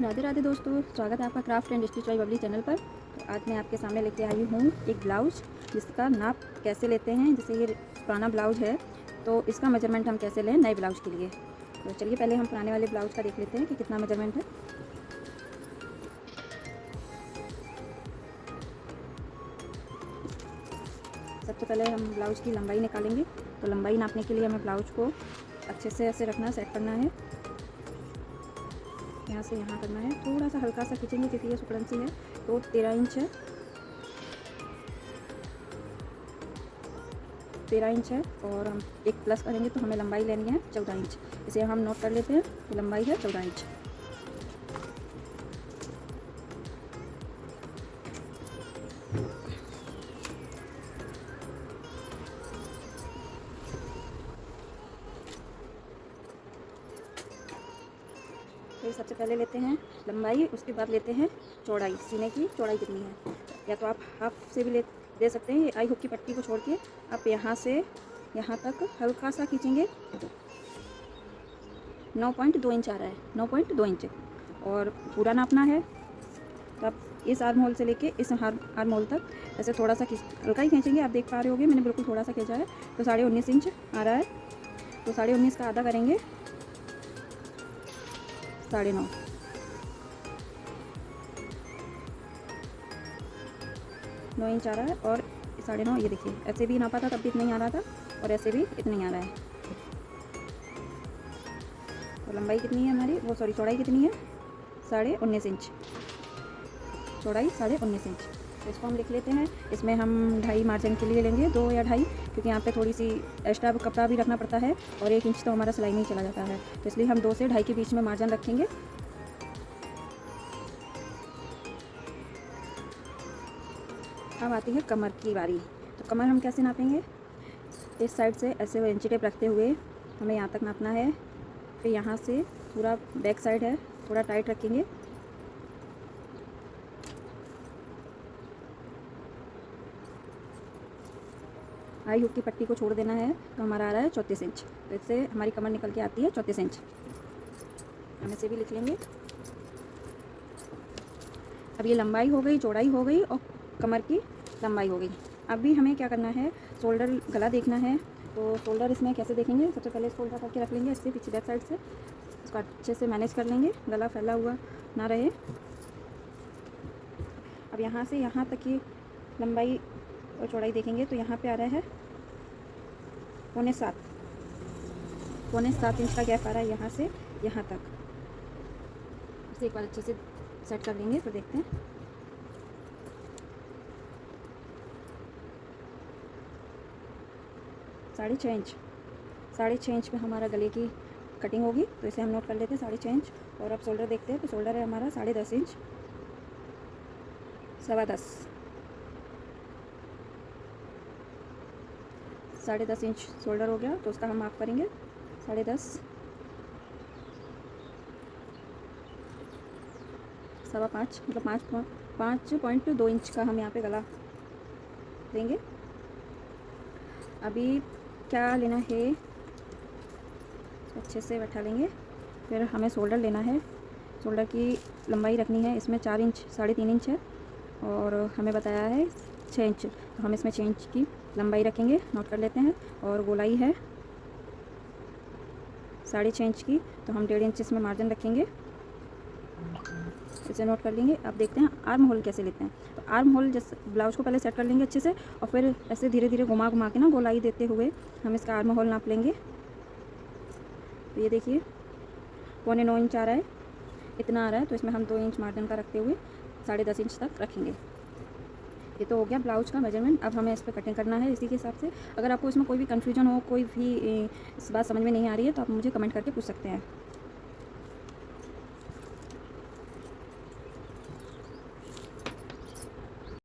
राधे राधे दोस्तों, स्वागत है आपका craft and stitch bye Babli channel पर। तो आज मैं आपके सामने लेके आई हूँ एक ब्लाउज़ जिसका नाप कैसे लेते हैं। जैसे ये पुराना ब्लाउज़ है तो इसका मेजरमेंट हम कैसे लें नए ब्लाउज़ के लिए। तो चलिए पहले हम पुराने वाले ब्लाउज़ का देख लेते हैं कि कितना मेजरमेंट है। सबसे पहले हम ब्लाउज़ की लंबाई निकालेंगे। तो लंबाई नापने के लिए हमें ब्लाउज़ को अच्छे से ऐसे रखना, सेट करना है। यहाँ से यहाँ करना है, थोड़ा सा हल्का सा खींचेंगे क्योंकि ये सुकड़न सी है। तो 13 इंच है, 13 इंच है। और हम एक प्लस करेंगे तो हमें लंबाई लेनी है 14 इंच। इसे हम नोट कर लेते हैं कि लंबाई है 14 इंच। फिर सबसे पहले लेते हैं लंबाई, उसके बाद लेते हैं चौड़ाई। सीने की चौड़ाई कितनी है, या तो आप हाफ से भी दे सकते हैं। आई हुक की पट्टी को छोड़ के आप यहाँ से यहाँ तक हल्का सा खींचेंगे। 9.2 इंच आ रहा है, 9.2 इंच। और पूरा नापना है तो आप इस आर्म होल से लेके इस आर्म होल तक ऐसे थोड़ा सा हल्का ही खींचेंगे। आप देख पा रहे होंगे मैंने बिल्कुल थोड़ा सा खींचा है। तो 19.5 इंच आ रहा है। तो 19.5 का आधा करेंगे 9.5। 9 इंच आ रहा है और 9.5। ये देखिए ऐसे भी नापा था तब भी इतना ही आ रहा था और ऐसे भी इतना ही आ रहा है। तो लंबाई कितनी है हमारी, वो सॉरी चौड़ाई कितनी है, 19.5 इंच। चौड़ाई 19.5 इंच। तो इसको हम लिख लेते हैं। इसमें हम 2.5 मार्जिन के लिए लेंगे, 2 या 2.5, क्योंकि यहाँ पे थोड़ी सी एक्स्ट्रा कपड़ा भी रखना पड़ता है और 1 इंच तो हमारा सिलाई में ही चला जाता है। तो इसलिए हम 2 से 2.5 के बीच में मार्जिन रखेंगे। अब आती है कमर की बारी। तो कमर हम कैसे नापेंगे, इस साइड से ऐसे इंची टेप रखते हुए हमें यहाँ तक नापना है। फिर यहाँ से पूरा बैक साइड है, थोड़ा टाइट रखेंगे। आई हुक की पट्टी को छोड़ देना है। तो हमारा आ रहा है 34 इंच। तो इससे हमारी कमर निकल के आती है 34 इंच। हम इसे भी लिख लेंगे। अब ये लंबाई हो गई, चौड़ाई हो गई और कमर की लंबाई हो गई। अब भी हमें क्या करना है, शोल्डर गला देखना है। तो शोल्डर इसमें कैसे देखेंगे, सबसे पहले इसको उल्टा करके रख लेंगे, इससे पीछे बैक साइड से इसको अच्छे से मैनेज कर लेंगे, गला फैला हुआ ना रहे। अब यहाँ से यहाँ तक की लंबाई और चौड़ाई देखेंगे तो यहाँ पे आ रहा है 7.25 इंच का गैप आ रहा है यहाँ से यहाँ तक। इसे एक बार अच्छे से सेट कर लेंगे फिर देखते हैं। साढ़े छः इंच पे हमारा गले की कटिंग होगी। तो इसे हम नोट कर लेते हैं 6.5 इंच। और अब शोल्डर देखते हैं। तो शोल्डर है हमारा 10.5 इंच, 10.15, 10.5 इंच शोल्डर हो गया। तो उसका हम माप करेंगे 10.5, 5.25, मतलब 5.2 इंच का हम यहाँ पे गला देंगे। अभी क्या लेना है, अच्छे से बैठा लेंगे। फिर हमें शोल्डर लेना है। शोल्डर की लंबाई रखनी है, इसमें 4 इंच, 3.5 इंच है और हमें बताया है 6 इंच। तो हम इसमें 6 इंच की लंबाई रखेंगे, नोट कर लेते हैं। और गोलाई है 6.5 इंच की। तो हम 1.5 इंच इसमें मार्जिन रखेंगे, इसे नोट कर लेंगे। अब देखते हैं आर्म होल कैसे लेते हैं। तो आर्म होल जैसे ब्लाउज को पहले सेट कर लेंगे अच्छे से और फिर ऐसे धीरे धीरे घुमा घुमा के ना गोलाई देते हुए हम इसका आर्म होल नाप लेंगे। तो ये देखिए 9.25 इंच आ रहा है, इतना आ रहा है। तो इसमें हम 2 इंच मार्जिन का रखते हुए 10.5 इंच तक रखेंगे। ये तो हो गया ब्लाउज का मेजरमेंट। अब हमें इस पर कटिंग करना है इसी के हिसाब से। अगर आपको इसमें कोई भी कन्फ्यूजन हो, कोई भी इस बात समझ में नहीं आ रही है तो आप मुझे कमेंट करके पूछ सकते हैं।